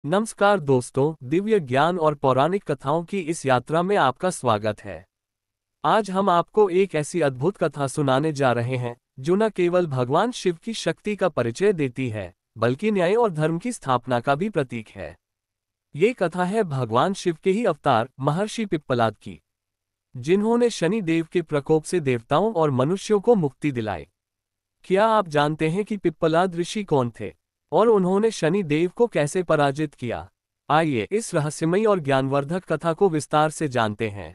नमस्कार दोस्तों, दिव्य ज्ञान और पौराणिक कथाओं की इस यात्रा में आपका स्वागत है। आज हम आपको एक ऐसी अद्भुत कथा सुनाने जा रहे हैं जो न केवल भगवान शिव की शक्ति का परिचय देती है, बल्कि न्याय और धर्म की स्थापना का भी प्रतीक है। ये कथा है भगवान शिव के ही अवतार महर्षि पिप्पलाद की, जिन्होंने शनि देव के प्रकोप से देवताओं और मनुष्यों को मुक्ति दिलाई। क्या आप जानते हैं कि पिप्पलाद ऋषि कौन थे और उन्होंने शनि देव को कैसे पराजित किया? आइए इस रहस्यमयी और ज्ञानवर्धक कथा को विस्तार से जानते हैं।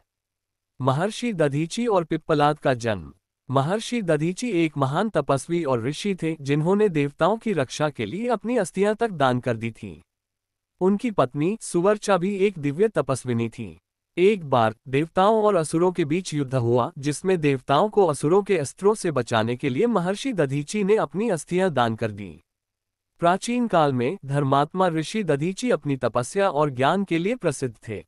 महर्षि दधीची और पिप्पलाद का जन्म। महर्षि दधीची एक महान तपस्वी और ऋषि थे जिन्होंने देवताओं की रक्षा के लिए अपनी अस्थियां तक दान कर दी थीं। उनकी पत्नी सुवर्चा भी एक दिव्य तपस्विनी थी। एक बार देवताओं और असुरों के बीच युद्ध हुआ, जिसमें देवताओं को असुरों के अस्त्रों से बचाने के लिए महर्षि दधीची ने अपनी अस्थियां दान कर दी। प्राचीन काल में धर्मात्मा ऋषि दधीची अपनी तपस्या और ज्ञान के लिए प्रसिद्ध थे।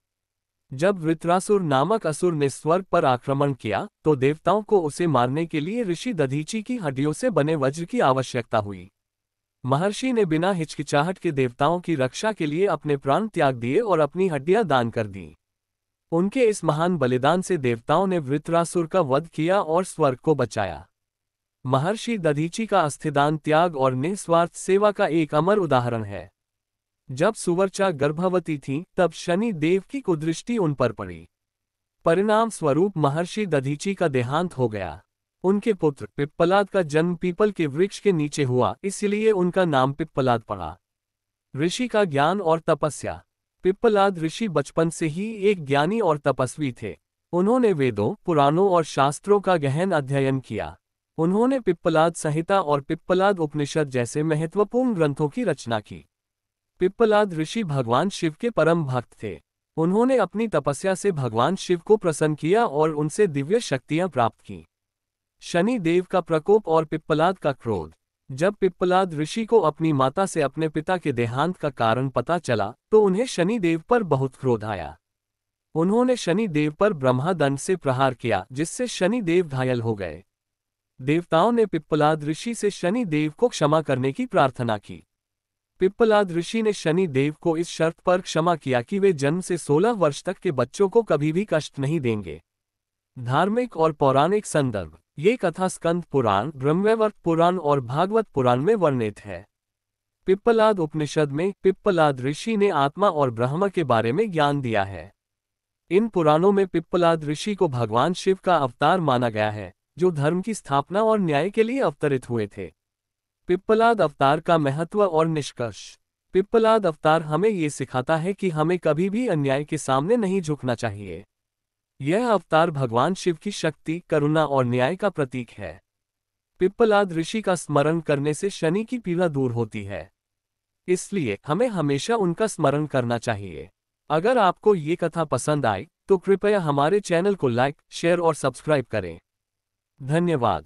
जब वृत्रासुर नामक असुर ने स्वर्ग पर आक्रमण किया, तो देवताओं को उसे मारने के लिए ऋषि दधीची की हड्डियों से बने वज्र की आवश्यकता हुई। महर्षि ने बिना हिचकिचाहट के देवताओं की रक्षा के लिए अपने प्राण त्याग दिए और अपनी हड्डियां दान कर दी। उनके इस महान बलिदान से देवताओं ने वृत्रासुर का वध किया और स्वर्ग को बचाया। महर्षि दधीची का अस्थिदान त्याग और निस्वार्थ सेवा का एक अमर उदाहरण है। जब सुवर्चा गर्भवती थी, तब शनि देव की कुदृष्टि उन पर पड़ी। परिणाम स्वरूप महर्षि दधीची का देहांत हो गया। उनके पुत्र पिप्पलाद का जन्म पीपल के वृक्ष के नीचे हुआ, इसलिए उनका नाम पिप्पलाद पड़ा। ऋषि का ज्ञान और तपस्या। पिप्पलाद ऋषि बचपन से ही एक ज्ञानी और तपस्वी थे। उन्होंने वेदों, पुराणों और शास्त्रों का गहन अध्ययन किया। उन्होंने पिप्पलाद संहिता और पिप्पलाद उपनिषद जैसे महत्वपूर्ण ग्रंथों की रचना की। पिप्पलाद ऋषि भगवान शिव के परम भक्त थे। उन्होंने अपनी तपस्या से भगवान शिव को प्रसन्न किया और उनसे दिव्य शक्तियां प्राप्त की। शनि देव का प्रकोप और पिप्पलाद का क्रोध। जब पिप्पलाद ऋषि को अपनी माता से अपने पिता के देहांत का कारण पता चला, तो उन्हें शनि देव पर बहुत क्रोध आया। उन्होंने शनि देव पर ब्रह्मदंड से प्रहार किया, जिससे शनि देव घायल हो गए। देवताओं ने पिप्पलाद ऋषि से शनि देव को क्षमा करने की प्रार्थना की। पिप्पलाद ऋषि ने शनि देव को इस शर्त पर क्षमा किया कि वे जन्म से 16 वर्ष तक के बच्चों को कभी भी कष्ट नहीं देंगे। धार्मिक और पौराणिक संदर्भ। ये कथा स्कंद पुराण, ब्रह्मवैवर्त पुराण और भागवत पुराण में वर्णित है। पिप्पलाद उपनिषद में पिप्पलाद ऋषि ने आत्मा और ब्रह्म के बारे में ज्ञान दिया है। इन पुराणों में पिप्पलाद ऋषि को भगवान शिव का अवतार माना गया है, जो धर्म की स्थापना और न्याय के लिए अवतरित हुए थे। पिप्पलाद अवतार का महत्व और निष्कर्ष। पिप्पलाद अवतार हमें ये सिखाता है कि हमें कभी भी अन्याय के सामने नहीं झुकना चाहिए। यह अवतार भगवान शिव की शक्ति, करुणा और न्याय का प्रतीक है। पिप्पलाद ऋषि का स्मरण करने से शनि की पीड़ा दूर होती है, इसलिए हमें हमेशा उनका स्मरण करना चाहिए। अगर आपको ये कथा पसंद आई, तो कृपया हमारे चैनल को लाइक, शेयर और सब्सक्राइब करें। धन्यवाद।